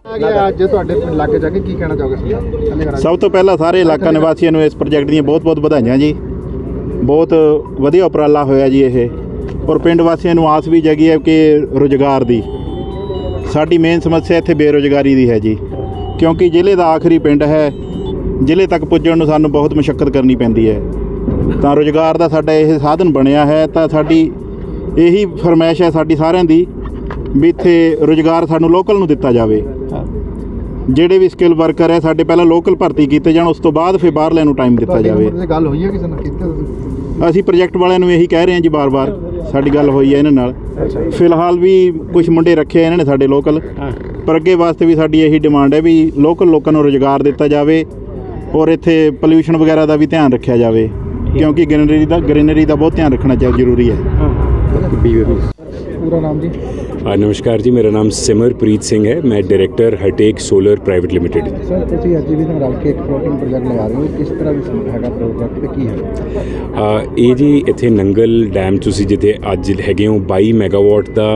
ਅੱਜ ਤੁਹਾਡੇ ਇਲਾਕੇ ਜਾ ਕੇ ਕੀ ਕਹਿਣਾ ਚਾਹੋਗੇ? ਸਭ ਤੋਂ ਪਹਿਲਾਂ ਸਾਰੇ ਇਲਾਕਾ ਨਿਵਾਸੀਆਂ ਨੂੰ ਇਸ ਪ੍ਰੋਜੈਕਟ ਦੀਆਂ ਬਹੁਤ-ਬਹੁਤ ਵਧਾਈਆਂ ਜੀ। ਬਹੁਤ ਵਧੀਆ ਉਪਰਾਲਾ ਹੋਇਆ ਜੀ ਇਹ, ਔਰ ਪਿੰਡ ਵਾਸੀਆਂ ਨੂੰ ਆਸ ਵੀ ਜਗੀ ਹੈ ਕਿ ਰੁਜ਼ਗਾਰ ਦੀ, ਸਾਡੀ ਮੇਨ ਸਮੱਸਿਆ ਇੱਥੇ ਬੇਰੁਜ਼ਗਾਰੀ ਦੀ ਹੈ ਜੀ, ਕਿਉਂਕਿ ਜ਼ਿਲ੍ਹੇ ਦਾ ਆਖਰੀ ਪਿੰਡ ਹੈ। ਜ਼ਿਲ੍ਹੇ ਤੱਕ ਪੁੱਜਣ ਨੂੰ ਸਾਨੂੰ ਬਹੁਤ ਮੁਸ਼ੱਕਤ ਕਰਨੀ ਪੈਂਦੀ ਹੈ, ਤਾਂ ਰੁਜ਼ਗਾਰ ਦਾ ਸਾਡਾ ਇਹ ਸਾਧਨ ਬਣਿਆ ਹੈ। ਤਾਂ ਸਾਡੀ ਇਹੀ ਫਰਮਾਇਸ਼ ਹੈ ਸਾਡੀ ਸਾਰਿਆਂ ਦੀ ਵੀ ਇੱਥੇ ਰੁਜ਼ਗਾਰ ਸਾਨੂੰ ਲੋਕਲ ਨੂੰ ਦਿੱਤਾ ਜਾਵੇ। ਜਿਹੜੇ ਵੀ ਸਕਿੱਲ ਵਰਕਰ ਹੈ ਸਾਡੇ ਪਹਿਲਾਂ ਲੋਕਲ ਭਰਤੀ ਕੀਤੇ ਜਾਣ, ਉਸ ਤੋਂ ਬਾਅਦ ਫਿਰ ਬਾਹਰਲਿਆਂ ਨੂੰ ਟਾਈਮ ਦਿੱਤਾ ਜਾਵੇ। ਗੱਲ ਹੋਈ ਹੈ ਕਿਸੇ ਨਾਲ ਕੀਤੀ? ਅਸੀਂ ਪ੍ਰੋਜੈਕਟ ਵਾਲਿਆਂ ਨੂੰ ਇਹੀ ਕਹਿ ਰਹੇ ਹਾਂ ਜੀ, ਬਾਰ-ਬਾਰ ਸਾਡੀ ਗੱਲ ਹੋਈ ਹੈ ਇਹਨਾਂ ਨਾਲ। ਫਿਲਹਾਲ ਵੀ ਕੁਝ ਮੁੰਡੇ ਰੱਖੇ ਇਹਨਾਂ ਨੇ ਸਾਡੇ ਲੋਕਲ, ਪਰ ਅੱਗੇ ਵਾਸਤੇ ਵੀ ਸਾਡੀ ਇਹੀ ਡਿਮਾਂਡ ਹੈ ਵੀ ਲੋਕਲ ਲੋਕਾਂ ਨੂੰ ਰੁਜ਼ਗਾਰ ਦਿੱਤਾ ਜਾਵੇ, ਔਰ ਇੱਥੇ ਪੋਲਿਊਸ਼ਨ ਵਗੈਰਾ ਦਾ ਵੀ ਧਿਆਨ ਰੱਖਿਆ ਜਾਵੇ, ਕਿਉਂਕਿ ਗ੍ਰੀਨਰੀ ਦਾ ਬਹੁਤ ਧਿਆਨ ਰੱਖਣਾ ਜ਼ਰੂਰੀ ਹੈ। पूरा नाम जी? नमस्कार जी, मेरा नाम सिमरप्रीत सिंह है। मैं director Hartek solar private limited. Sir ਤੁਸੀਂ ਅੱਜ ਵੀ ਨਾਲ ਰਲ ਕੇ ਇੱਕ ਫਲੋਟਿੰਗ ਪ੍ਰੋਜੈਕਟ ਲਗਾ ਰਹੇ ਹੋ, ਕਿਸ ਤਰ੍ਹਾਂ ਦੀ ਹੈਗਾ ਪ੍ਰੋਜੈਕਟ ਤੇ ਕੀ ਹੈ? ਇਹ ਜੀ ਇੱਥੇ ਨੰਗਲ ਡੈਮ ਤੁਸੀਂ ਜਿੱਥੇ ਅੱਜ ਹੈਗੇ ਹੋ 22 ਮੈਗਾਵਾਟ ਦਾ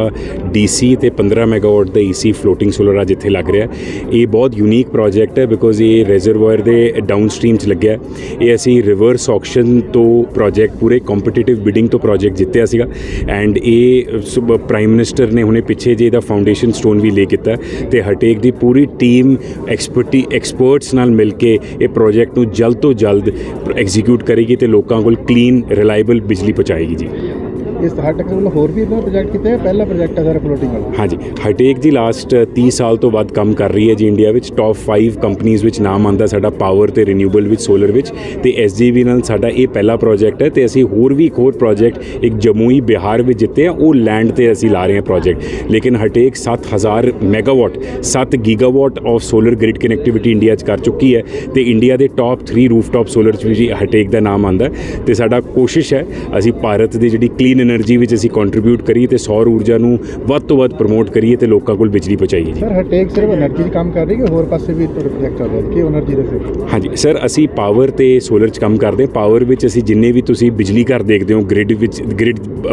DC ਤੇ 15 ਮੈਗਾਵਾਟ ਦਾ EC ਫਲੋਟਿੰਗ ਸੋਲਰ ਅੱਜ ਇੱਥੇ ਲੱਗ ਰਿਹਾ। ਇਹ ਬਹੁਤ ਯੂਨੀਕ ਪ੍ਰੋਜੈਕਟ ਹੈ ਬਿਕੋਜ਼ ਇਹ ਰਿਜ਼ਰਵਾਇਰ ਦੇ ਡਾਊਨ ਸਟਰੀਮ 'ਚ ਲੱਗਿਆ। ਇਹ ਅਸੀਂ ਰਿਵਰਸ ਆਕਸ਼ਨ ਤੋਂ ਪ੍ਰੋਜੈਕਟ ਪੂਰੇ ਕੰਪੀਟੀਟਿਵ ਬਿਡਿੰਗ ਤੋਂ ਪ੍ਰੋਜੈਕਟ ਜਿੱਤਿਆ ਸੀਗਾ, ਐਂਡ ਇਹ ਪ੍ਰਾਈਮ ਮਿਨਿਸਟਰ ਨੇ ਹੁਣੇ ਪਿੱਛੇ ਜੇ ਇਹਦਾ ਫਾਊਂਡੇਸ਼ਨ ਸਟੋਨ ਵੀ ਲੇ ਕੀਤਾ, ਤੇ ਹਟੇਕ ਦੀ ਪੂਰੀ ਟੀਮ ਐਕਸਪਰਟਸ ਨਾਲ ਮਿਲ ਕੇ ਇਹ ਪ੍ਰੋਜੈਕਟ ਨੂੰ ਜਲਦ ਤੋਂ ਜਲਦ ਐਗਜ਼ੀਕਿਊਟ ਕਰੇਗੀ ਤੇ ਲੋਕਾਂ ਕੋਲ ਕਲੀਨ ਰਿਲਾਇਬਲ ਬਿਜਲੀ ਪਹੁੰਚਾਏਗੀ ਜੀ। ਇਸ ਹਟੇਕ ਵੱਲੋਂ ਹੋਰ ਵੀ ਇਹਨਾਂ ਪ੍ਰੋਜੈਕਟ ਕੀਤੇ ਹੈ? ਪਹਿਲਾ ਪ੍ਰੋਜੈਕਟ ਹੈ ਸਾਰਾ ਫਲੋਟਿੰਗ ਵਾਲਾ? ਹਾਂਜੀ, ਹਟੇਕ ਦੀ ਲਾਸਟ 30 ਸਾਲ ਤੋਂ ਬਾਅਦ ਕੰਮ ਕਰ ਰਹੀ ਹੈ ਜੀ ਇੰਡੀਆ ਵਿੱਚ। ਟੌਪ 5 ਕੰਪਨੀਜ਼ ਵਿੱਚ ਨਾਮ ਆਉਂਦਾ ਸਾਡਾ ਪਾਵਰ ਤੇ ਰੀਨਿਊਬਲ ਵਿੱਚ, ਸੋਲਰ ਵਿੱਚ, ਤੇ SJV ਨਾਲ ਸਾਡਾ ਇਹ ਪਹਿਲਾ ਪ੍ਰੋਜੈਕਟ ਹੈ। ਤੇ ਅਸੀਂ ਹੋਰ ਵੀ ਇੱਕ ਹੋਰ ਪ੍ਰੋਜੈਕਟ ਇੱਕ ਜਮੂਈ ਬਿਹਾਰ ਵਿੱਚ ਜਿੱਤੇ ਆ, ਉਹ ਲੈਂਡ ਤੇ ਅਸੀਂ ਲਾ ਰਹੇ ਹਾਂ ਪ੍ਰੋਜੈਕਟ। ਲੇਕਿਨ Hartek 7000 megawatt 7 gigawatt of solar grid connectivity India 'ਚ ਕਰ ਚੁੱਕੀ ਹੈ, ਤੇ ਇੰਡੀਆ ਦੇ ਟੌਪ 3 ਰੂਫਟੌਪ ਸੋਲਰ 'ਚ ਵੀ ਹਟੇਕ ਦਾ ਨਾਮ ਆਉਂਦਾ। ਤੇ ਸਾਡਾ ਕੋਸ਼ਿਸ਼ ਹੈ ਅਸੀਂ ਭਾਰਤ ਦੀ ਜਿਹੜੀ ਕਲੀਨ એનર્ਜੀ ਵਿੱਚ ਅਸੀਂ ਕੰਟਰੀਬਿਊਟ ਕਰੀਏ ਤੇ ਸੌਰ ਊਰਜਾ ਨੂੰ ਵੱਧ ਤੋਂ ਵੱਧ ਪ੍ਰਮੋਟ ਕਰੀਏ ਤੇ ਲੋਕਾਂ ਕੋਲ ਬਿਜਲੀ ਪਹੁੰਚਾਈਏ ਜੀ। ਸਰ ਹਟੇਕ ਸਿਰਫ એનર્ਜੀ 'ਚ ਕੰਮ ਕਰ ਰਹੀ ਹੈ ਕਿ ਹੋਰ ਪਾਸੇ ਵੀ ਪ੍ਰੋਜੈਕਟ ਚੱਲ ਰਿਹਾ ਕਿ એનર્ਜੀ ਦੇ ਸਿਰ? ਹਾਂਜੀ ਸਰ, ਅਸੀਂ ਪਾਵਰ ਤੇ ਸੋਲਰ 'ਚ ਕੰਮ ਕਰਦੇ। ਪਾਵਰ ਵਿੱਚ ਅਸੀਂ ਜਿੰਨੇ ਵੀ ਤੁਸੀਂ ਬਿਜਲੀ ਘਰ ਦੇਖਦੇ ਹੋ ਗ੍ਰਿਡ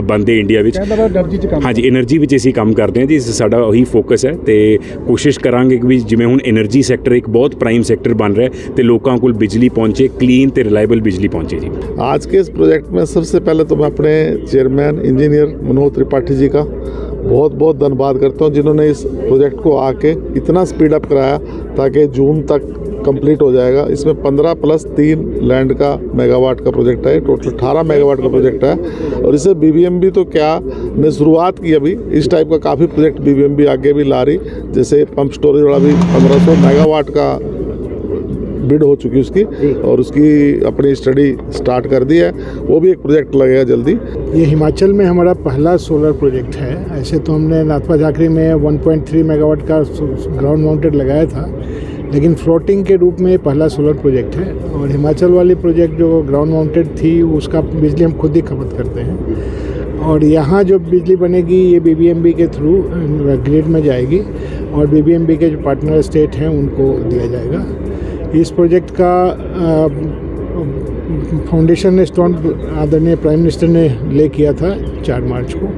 ਬਣਦੇ ਇੰਡੀਆ ਵਿੱਚ, એનર્ਜੀ 'ਚ ਕੰਮ? ਹਾਂਜੀ, એનર્ਜੀ ਵਿੱਚ ਅਸੀਂ ਕੰਮ ਕਰਦੇ ਹਾਂ ਜੀ। ਸਾਡਾ ਉਹੀ ਫੋਕਸ ਹੈ ਤੇ ਕੋਸ਼ਿਸ਼ ਕਰਾਂਗੇ ਕਿ ਵੀ ਜਿਵੇਂ ਹੁਣ એનર્ਜੀ ਸੈਕਟਰ ਇੱਕ ਬਹੁਤ ਪ੍ਰਾਈਮ ਸੈਕਟਰ ਬਣ ਰਿਹਾ ਤੇ ਲੋਕਾਂ ਕੋਲ ਬਿਜਲੀ ਪਹੁੰਚੇ, ਕਲੀਨ ਤੇ ਰਿਲਾਇਬਲ ਬਿਜਲੀ ਪਹੁੰचे जी। आज के इस प्रोजेक्ट में सबसे पहले तो मैं अपने चेयरमैन इंजीनियर मनोज त्रिपाठी जी का बहुत बहुत धन्यवाद करता हूं, जिन्होंने इस प्रोजेक्ट को आके इतना स्पीड अप कराया ताकि जून तक कंप्लीट हो जाएगा। इसमें 15 + 3 लैंड का मेगावाट का प्रोजेक्ट है, टोटल 18 मेगावाट का प्रोजेक्ट है। और इसे BBMB तो क्या ने शुरुआत की, अभी इस टाइप का काफ़ी प्रोजेक्ट BBMB आगे भी ला रही, जैसे पंप स्टोरेज वाला भी 1500 मेगावाट का बिड हो चुकी उसकी, और उसकी अपनी स्टडी स्टार्ट कर दी है, वो भी एक प्रोजेक्ट लगेगा जल्दी। ये हिमाचल में हमारा पहला सोलर प्रोजेक्ट है। ऐसे तो हमने नाथपा झाकरी में 1.3 मेगावाट का ग्राउंड माउंटेड लगाया था, लेकिन फ्लोटिंग के रूप में पहला सोलर प्रोजेक्ट है। और हिमाचल वाली प्रोजेक्ट जो ग्राउंड माउंटेड थी उसका बिजली हम खुद ही खपत करते हैं, और यहाँ जो बिजली बनेगी ये BBMB के थ्रू ग्रिड में जाएगी, और BBMB के जो पार्टनर स्टेट हैं उनको दिया जाएगा। इस प्रोजेक्ट का फाउंडेशन स्टोन आदरणीय प्राइम मिनिस्टर ने ले किया था 4 मार्च को,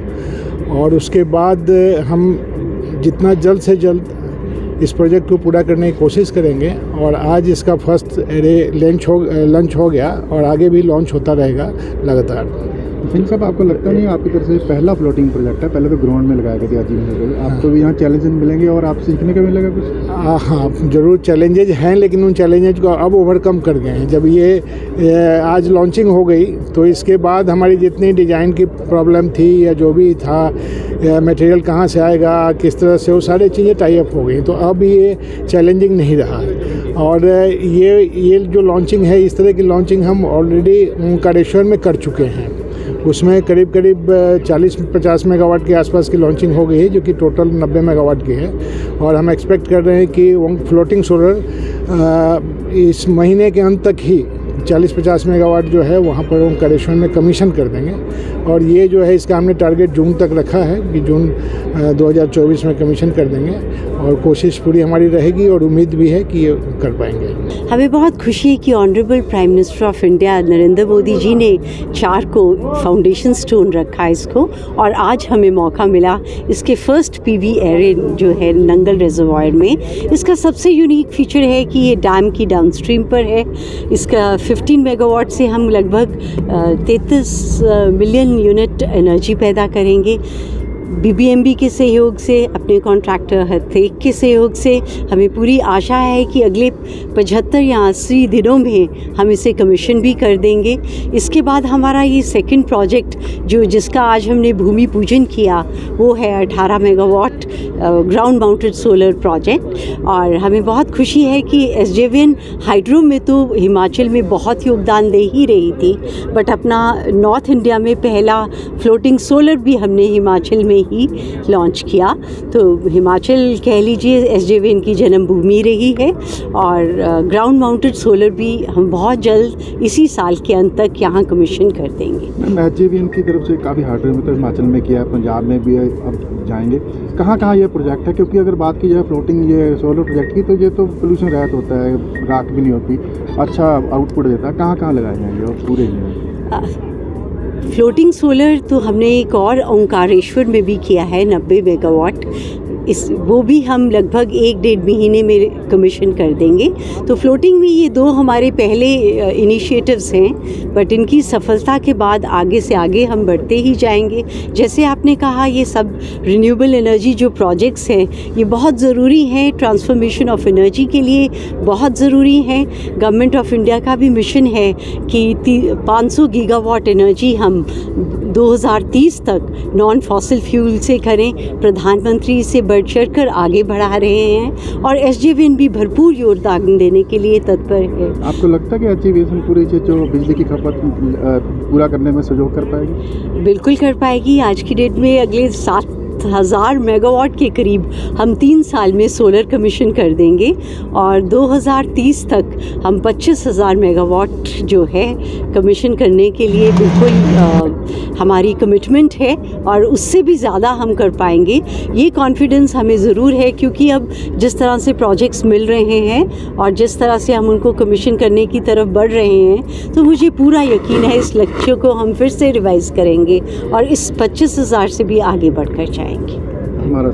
और उसके बाद हम जितना जल्द से जल्द इस प्रोजेक्ट को पूरा करने की कोशिश करेंगे। और आज इसका फर्स्ट लॉन्च हो गया और आगे भी लॉन्च होता रहेगा लगातार। सिंह साहब, आपको लगता नहीं आपकी तरफ से पहला फ्लोटिंग प्रोजेक्ट है? पहले तो ग्राउंड में लगाया गया था, आपको भी यहाँ चैलेंजेस मिलेंगे और आप सीखने का मिलेगा कुछ? हाँ, ज़रूर चैलेंजेस हैं, लेकिन उन चैलेंजेस को अब ओवरकम कर गए हैं। जब ये आज लॉन्चिंग हो गई तो इसके बाद हमारी जितनी डिज़ाइन की प्रॉब्लम थी या जो भी था, मटेरियल कहाँ से आएगा, किस तरह से, वो सारी चीज़ें टाई अप हो गई, तो अब ये चैलेंजिंग नहीं रहा। और ये जो लॉन्चिंग है, इस तरह की लॉन्चिंग हम ऑलरेडी ओंकारेश्वर में कर चुके हैं। उसमें करीब 40-50 मेगावाट के आसपास की लॉन्चिंग हो गई है, जो कि टोटल 90 मेगावाट की है। और हम एक्सपेक्ट कर रहे हैं कि फ्लोटिंग सोलर इस महीने के अंत तक ही 40-50 मेगावाट जो है वहाँ पर ओंकारेश्वर में कमीशन कर देंगे। और ये जो है इसका हमने टारगेट जून तक रखा है कि जून 2024 में कमीशन कर देंगे, और कोशिश पूरी हमारी रहेगी और उम्मीद भी है कि ये कर पाएंगे। हमें बहुत खुशी है कि honourable prime minister of India Narendra Modi ji ने 4 को फाउंडेशन स्टोन रखा इसको, और आज हमें मौका मिला इसके फर्स्ट पीवी एरे जो है नंगल रिजर्वायर में। इसका सबसे यूनिक फीचर है कि ये डैम की डाउनस्ट्रीम पर है। इसका 15 मेगावाट से हम लगभग 33 मिलियन यूनिट एनर्जी पैदा करेंगे। बीबीएमबी के सहयोग से, अपने कॉन्ट्रैक्टर हथेक के सहयोग से हमें पूरी आशा है कि अगले 75 या 80 दिनों में हम इसे कमीशन भी कर देंगे। इसके बाद हमारा ये सेकंड प्रोजेक्ट जिसका आज हमने भूमि पूजन किया वो है 18 megawatt ground mounted solar project. और हमें बहुत खुशी है कि एसजेवीएन हाइड्रो में तो हिमाचल में बहुत योगदान दे ही रही थी, बट अपना नॉर्थ इंडिया में पहला फ्लोटिंग सोलर भी हमने हिमाचल में ही लॉन्च किया। तो हिमाचल कह लीजिए एसजेवीएन की जन्मभूमि रही है, और ग्राउंड माउंटेड सोलर भी हम बहुत जल्द इसी साल के अंत तक यहाँ कमीशन कर देंगे। एसजेवीएन की तरफ से काफ़ी हार्डवेयर में तो हिमाचल में किया, पंजाब में भी अब जाएंगे। कहाँ कहाँ ये प्रोजेक्ट है? क्योंकि अगर बात की जाए फ्लोटिंग ये सोलर प्रोजेक्ट की, तो ये तो पोल्यूशन रहित होता है, राख भी नहीं होती, अच्छा आउटपुट देता है। कहाँ कहाँ लगाए जाएंगे और पूरे फ्लोटिंग सोलर तो हमने एक और ओंकारेश्वर में भी किया है 90 मेगावाट। वो भी हम लगभग 1-1.5 महीने में कमीशन कर देंगे। तो फ्लोटिंग में ये 2 हमारे पहले इनिशिएटिव्स हैं, बट इनकी सफलता के बाद आगे से आगे हम बढ़ते ही जाएंगे। जैसे आपने कहा, ये सब रिन्यूएबल एनर्जी जो प्रोजेक्ट्स हैं ये बहुत ज़रूरी हैं, ट्रांसफॉर्मेशन ऑफ एनर्जी के लिए बहुत ज़रूरी हैं। गवर्नमेंट ऑफ इंडिया का भी मिशन है कि 500 गीगावाट एनर्जी हम 2030 तक नॉन फॉसिल फ्यूल से करें। प्रधानमंत्री इसे बढ़ चढ़ कर आगे बढ़ा रहे हैं, और एसजेवीएन भी भरपूर योगदान देने के लिए तत्पर है। आपको लगता है कि एसजेवीएन पूरी जो बिजली की खपत पूरा करने में सहयोग कर पाएगी? बिल्कुल कर पाएगी। आज की डेट में अगले 7,000 मेगावाट के करीब हम 3 साल में सोलर कमीशन कर देंगे, और 2030 तक हम 25,000 मेगावाट जो है कमीशन करने के लिए बिल्कुल हमारी कमिटमेंट है, और उससे भी ज़्यादा हम कर पाएंगे। ये कॉन्फिडेंस हमें ज़रूर है, क्योंकि अब जिस तरह से प्रोजेक्ट्स मिल रहे हैं और जिस तरह से हम उनको कमीशन करने की तरफ बढ़ रहे हैं, तो मुझे पूरा यकीन है इस लक्ष्य को हम फिर से रिवाइज़ करेंगे और इस 25,000 से भी आगे बढ़कर जाएंगे। हमारा